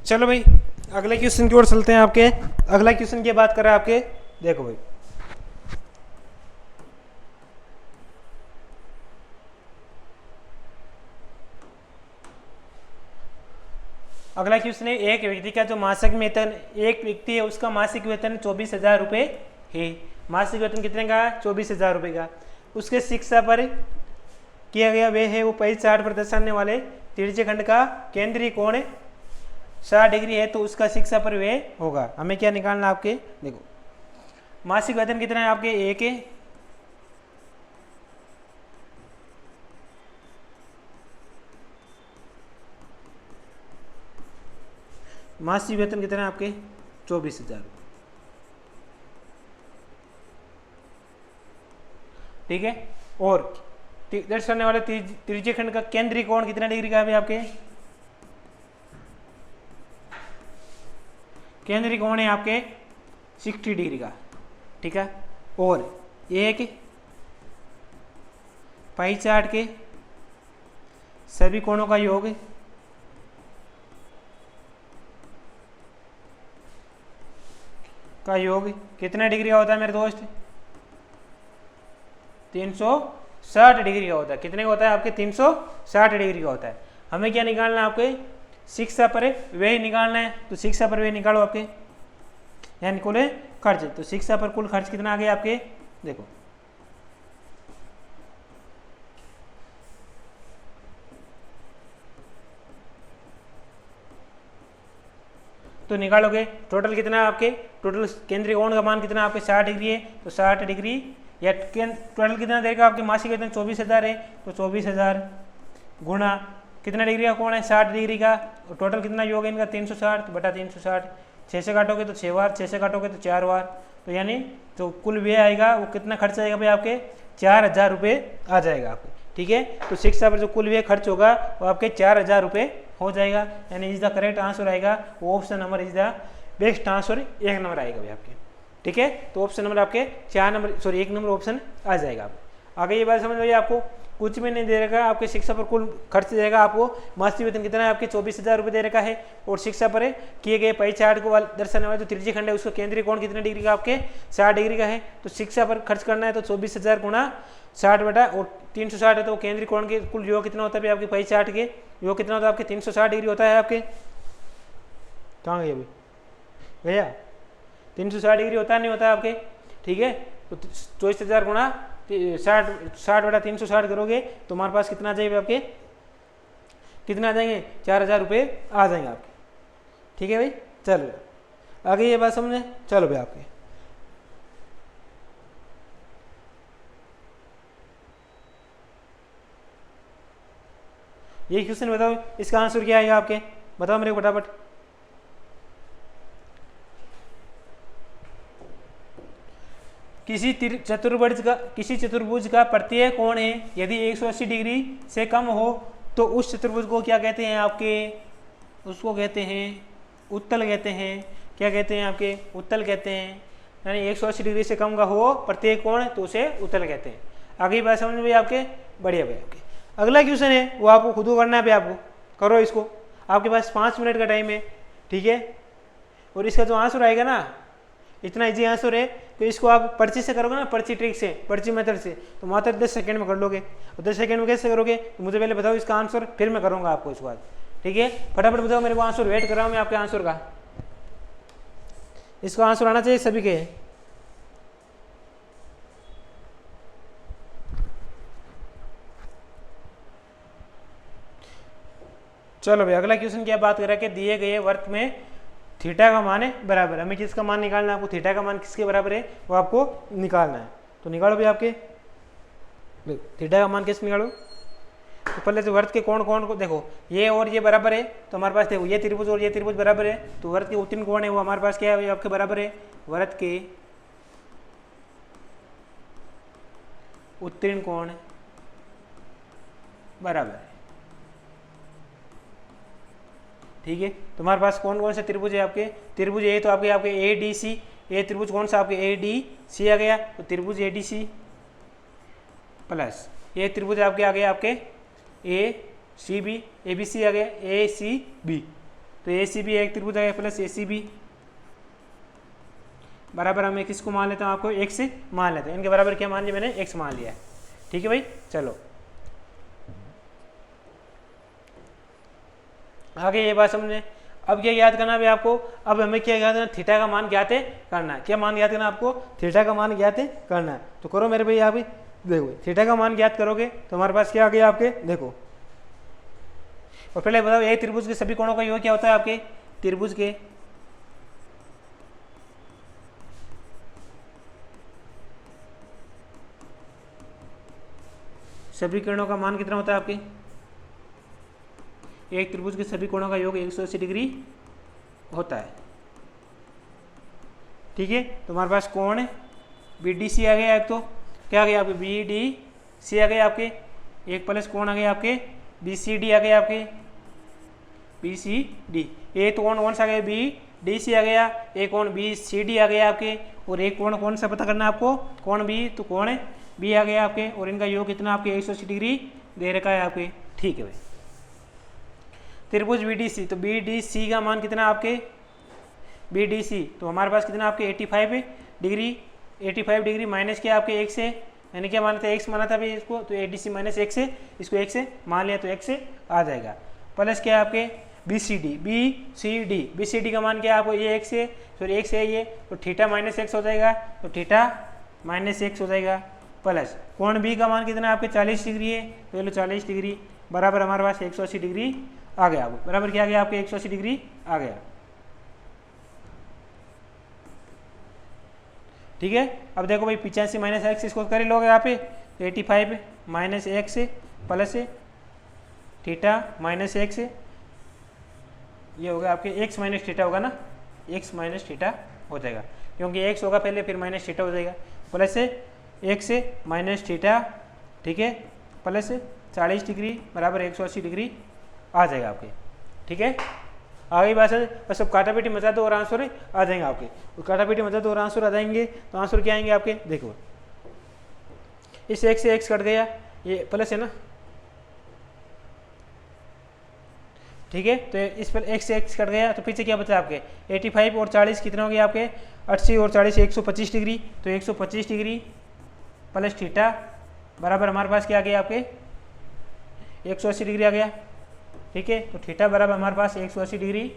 S1: चलो भाई अगले क्वेश्चन की ओर चलते हैं आपके। अगला क्वेश्चन की बात करें आपके, देखो भाई अगला क्वेश्चन है, एक व्यक्ति का जो मासिक वेतन, एक व्यक्ति है उसका मासिक वेतन 24,000 रुपये है। मासिक वेतन कितने का 24,000 रुपये का। उसके शिक्षा पर किया गया वे है वो पहले चार्ट पर दर्शाने वाले त्रिज्यखंड का केंद्रीय कोण 60 डिग्री है, तो उसका शिक्षा पर वे होगा। हमें क्या निकालना आपके, देखो मासिक वेतन कितना है आपके ए के, मासिक वेतन कितना है आपके 24,000। ठीक है, और दर्शाने वाले त्रिज्यीय खंड का केंद्रीय कोण कितना डिग्री का है भाई आपके, केंद्रीय कोण है आपके 60 डिग्री का। ठीक है, और एक पाई चार्ट के सभी कोणों का योग कितना डिग्री का होता है मेरे दोस्त, 360 डिग्री का होता है। कितने का होता है आपके 360 डिग्री का होता है। हमें क्या निकालना है आपके, शिक्षा पर व्यय निकालना है। तो शिक्षा पर व्यय निकालो आपके, यानी कुल खर्च। तो शिक्षा पर कुल खर्च कितना आ गया आपके, देखो तो निकालोगे टोटल कितना है आपके, टोटल केंद्रीय कोण का मान कितना है आपके 60 डिग्री है। तो 60 डिग्री या टोटल कितना देगा आपके मासिक वेतन 24,000 है। तो 24,000 गुणा कितना डिग्री का कोण है 60 डिग्री का, और टोटल कितना योग है इनका 360 बटा 360। 6 से काटोगे तो 6 बार, 6 से काटोगे तो 4 बार। तो यानी जो कुल व्यय आएगा वो कितना खर्च आएगा भाई आपके 4,000 रुपये आ जाएगा आपके। ठीक है, तो शिक्षा पर जो कुल व्यय खर्च होगा वो आपके 4,000 रुपये हो जाएगा। यानी इज द करेक्ट आंसर आएगा वो option number is the best answer, 1 number आएगा भाई आपके। ठीक है, तो ऑप्शन नंबर आपके 1 नंबर ऑप्शन आ जाएगा। आगे ये बात समझ में आई आपको, कुछ भी नहीं दे रखा आपके, शिक्षा पर कुल खर्च देगा आपको। मासिक वेतन कितना है आपके 24,000 रुपये दे रखा है, और शिक्षा पर किए गए पाई चार्ट को दर्शाने वाला जो त्रिज्यीय खंड है उसका केंद्रीय कोण कितने डिग्री का आपके 60 डिग्री का है। तो शिक्षा पर खर्च करना है तो 24,000 गुणा 60 बटा और 360 है। तो केंद्रीय कोण के कुल योग कितना होता है आपके पाई चार्ट के योग कितना होता है आपके 360 डिग्री होता है आपके। कहाँ गए अभी भैया, 360 डिग्री होता नहीं होता है आपके। ठीक है, तो 24,000 गुणा 60 बटा 360 करोगे तो हमारे पास कितना आ जाएगा आपके, कितना आ जाएंगे 4,000 रुपये आ जाएंगे आपके। ठीक है भाई, चलो आगे ये बात समझे। चलो भाई आपके ये क्वेश्चन बताओ, इसका आंसर क्या आएगा आपके, बताओ मेरे को फटाफट। किसी चतुर्भुज का प्रत्येक कोण है यदि 180 डिग्री से कम हो तो उस चतुर्भुज को क्या कहते हैं आपके, उसको कहते हैं उत्तल कहते हैं। क्या कहते हैं आपके, उत्तल कहते हैं। यानी 180 डिग्री से कम का हो प्रत्येक कोण तो उसे उत्तल कहते हैं। आगे बात समझ में आपके, बढ़िया भाई आपके। अगला क्वेश्चन है वो आपको खुद करना है भाई, आपको करो इसको। आपके पास 5 मिनट का टाइम है। ठीक है, और इसका जो आंसर आएगा ना इतना इजी आंसर है, तो इसको आप पर्ची से करोगे ना, पर्ची ट्रिक से, पर्ची मेथड से, तो मात्र 10 सेकंड में कर लोगे। और 10 सेकंड में कैसे करोगे, तो मुझे पहले बताओ इसका आंसर, फिर मैं करूँगा आपको इसके बाद। ठीक है, फटाफट बताओ मेरे को आंसर, वेट कर रहा हूँ मैं आपके आंसर का। इसका आंसर आना चाहिए सभी के। चलो भाई अगला क्वेश्चन क्या बात कर रहा है कि दिए गए वर्त में थीटा का मान है बराबर। हमें किसका मान निकालना है, आपको थीटा का मान किसके बराबर है वो आपको निकालना है। तो निकालो भाई आपके, थीटा का मान किस निकालो। तो पहले तो वर्त के कोण को देखो, ये और ये बराबर है। तो हमारे पास देखो ये त्रिभुज और ये त्रिभुज बराबर है, तो वर्त के उत्तीर्ण कोण है वो हमारे पास क्या है आपके बराबर है, वर्त के उत्तीर्ण कोण बराबर है। ठीक है, तो हमारे पास कौन कौन से त्रिभुज है आपके, त्रिभुज ए तो आपके ए डी सी, ए त्रिभुज कौन सा आपके ए डी सी आ गया, तो त्रिभुज ए डी सी प्लस ये त्रिभुज आपके आ गया आपके ए C B, A B C आ गया ए सी बी, तो ए सी बी एक त्रिभुज आ गया प्लस ए सी बी बराबर हमें किसको मान लेते हैं, आपको एक्स मान लेते हैं। इनके बराबर क्या मान लिया मैंने, एक्स मान लिया है। ठीक है भाई, चलो आगे ये बात समझे। अब क्या याद करना है आपको, अब हमें क्या याद करना, थीटा का मान ज्ञात करना है। क्या मान ज्ञात करना आपको, थीटा का मान ज्ञात करना है। तो करो मेरे भाई, आप देखो थीटा का मान ज्ञात करोगे तो हमारे पास क्या आ गया आपके, देखो। और पहले बताओ ये त्रिभुज के सभी कोणों का योग क्या होता है आपके, त्रिभुज के सभी किरणों का मान कितना होता है आपके, एक त्रिभुज के सभी कोणों का योग 180 डिग्री होता है। ठीक है, तो हमारे पास कोण BDC आ गया, एक तो क्या आ गया आपके BDC आ गया आपके, एक प्लस कोण आ गया आपके BCD आ गया आपके BCD, एक तो कोण कौन सा आ गया BDC आ गया, एक कोण BCD आ गया आपके, और एक कोण कौन सा पता करना है आपको, कोण B, तो कोण B आ गया आपके, और इनका योग कितना आपके 180 डिग्री दे रखा है आपके। ठीक है भाई, त्रिभुज BDC, तो BDC का मान कितना आपके BDC, तो हमारे पास कितना आपके 85 डिग्री, 85 डिग्री माइनस क्या आपके 1 से, यानी क्या माना था, x माना था भाई इसको, तो ADC माइनस 1 से, इसको 1 से मान लिया तो x से आ जाएगा, प्लस क्या आपके BCD का मान क्या आपको ये 1 से, सॉरी 1 से ये, तो थीटा माइनस x हो जाएगा, तो थीटा माइनस x हो जाएगा, प्लस कोण B का मान कितना आपके 40 डिग्री है, तो ये लो 40 डिग्री बराबर हमारे पास 180 डिग्री आ गया, आपको बराबर क्या आ गया आपके 180 डिग्री आ गया। ठीक है, अब देखो भाई 85 माइनस एक्स इसको कर लोगे यहाँ पे, 85 minus x plus theta minus x, ये होगा आपके एक्स माइनस थीटा होगा ना, एक्स माइनस थीटा हो जाएगा, क्योंकि एक्स होगा पहले फिर माइनस थीटा हो जाएगा, प्लस एक्स माइनस थीटा, ठीक है, प्लस 40 डिग्री बराबर 180 डिग्री आ जाएगा आपके। ठीक है, आ गई बात है, बस अब काटा पेटी मचा दो और आंसर आ जाएंगे आपके, और काटा पेटी मचा दो और आंसर आ जाएंगे, तो आंसर क्या आएंगे आपके, देखो इस एक्स से एक्स कट गया, ये प्लस है ना, ठीक है, तो इस पर एक्स से एक्स कट गया, तो पीछे क्या बचा आपके 85 और 40 कितना हो गया आपके 80 और 40 125 डिग्री, तो 125 डिग्री प्लस थीटा बराबर हमारे पास क्या आ गया आपके 180 डिग्री आ गया। ठीक है, तो थीटा बराबर हमारे पास 180 डिग्री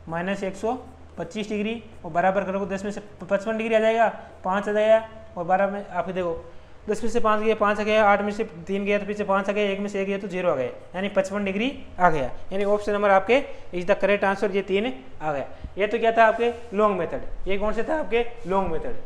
S1: माइनस 125 डिग्री, और बराबर करोगे 10 में से 55 डिग्री आ जाएगा, 5 आ जाएगा, और 12 में आप देखो 10 में से 5 गया 5 आ गया, 8 में से 3 गया तो पीछे 5 आ गया, 1 में से 1 गया तो 0 आ गया, यानी 55 डिग्री आ गया, यानी ऑप्शन नंबर आपके इज द करेक्ट आंसर, ये 3 आ गया। ये तो क्या था आपके लॉन्ग मेथड, ये कौन से था आपके लॉन्ग मेथड।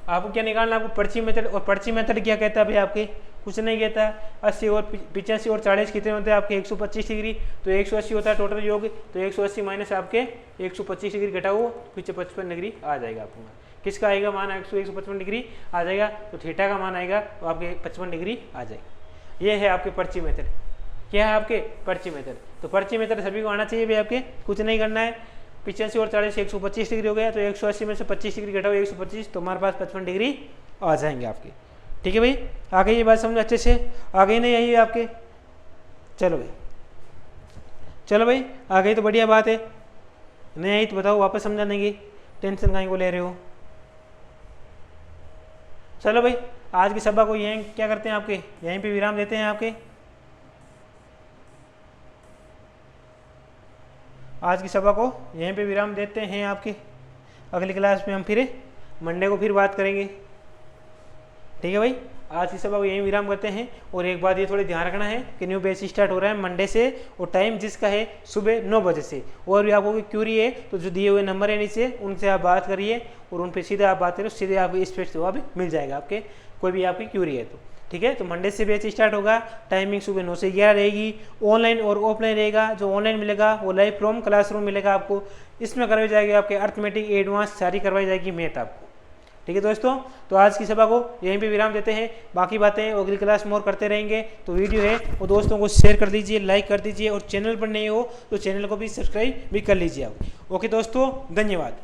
S1: आपको क्या निकालना, आपको पर्ची मेथड, और पर्ची मेथड क्या कहता है भाई आपके कुछ नहीं कहता है। 80 और 85 और 40 कितने होते हैं आपके 125 डिग्री, तो 180 होता है टोटल योग, तो 180 माइनस आपके 125 डिग्री घटाओ, पीछे 55 डिग्री आ जाएगा आपको। किसका आएगा मान 155 डिग्री आ जाएगा, तो थीटा का मान आएगा तो आपके 55 डिग्री आ जाएगा। ये है आपके पर्ची मेथड। क्या है आपके पर्ची मेथड, तो पर्ची मेथड सभी को आना चाहिए भाई आपके, कुछ नहीं करना है। 85 और 40 125 डिग्री हो गया, तो 180 में से 25 डिग्री घटाओ 125, तो हमारे पास 55 डिग्री आ जाएंगे आपके। ठीक है भाई, आ गई ये बात समझ अच्छे से, आ गई नहीं आई आपके, चलो भाई चलो भाई आ गई तो बढ़िया बात है, नहीं आई तो बताओ वापस समझा देंगे, टेंशन कहीं को ले रहे हो। चलो भाई आज की सभा को यहीं क्या करते हैं आपके, यहीं पे विराम देते हैं आपके। आज की सभा को यहीं पे विराम देते हैं आपके, अगली क्लास में हम फिर मंडे को फिर बात करेंगे। ठीक है भाई, आज की सभा को यहीं विराम करते हैं। और एक बात ये थोड़ी ध्यान रखना है कि न्यू बैच स्टार्ट हो रहा है मंडे से, और टाइम जिसका है सुबह 9 बजे से। और भी आपको कोई क्यूरी है तो जो दिए हुए नंबर है नीचे उनसे आप बात करिए, और उन पर सीधे आप बात करें, सीधे आपको इस पेज जवाब मिल जाएगा आपके, कोई भी आपकी क्यूरी है तो। ठीक है, तो मंडे से बैच स्टार्ट होगा, टाइमिंग सुबह 9 से 11 रहेगी, ऑनलाइन और ऑफलाइन रहेगा। जो ऑनलाइन मिलेगा वो लाइव फ्रॉम क्लासरूम मिलेगा आपको, इसमें करवाई जाएगी आपके अर्थमेटिक एडवांस सारी करवाई जाएगी मैथ आपको। ठीक है दोस्तों, तो आज की सभा को यहीं पे विराम देते हैं, बाकी बातें अगली क्लास में और करते रहेंगे। तो वीडियो है वो दोस्तों को शेयर कर दीजिए, लाइक कर दीजिए, और चैनल पर नहीं हो तो चैनल को भी सब्सक्राइब भी कर लीजिए आप। ओके दोस्तों, धन्यवाद।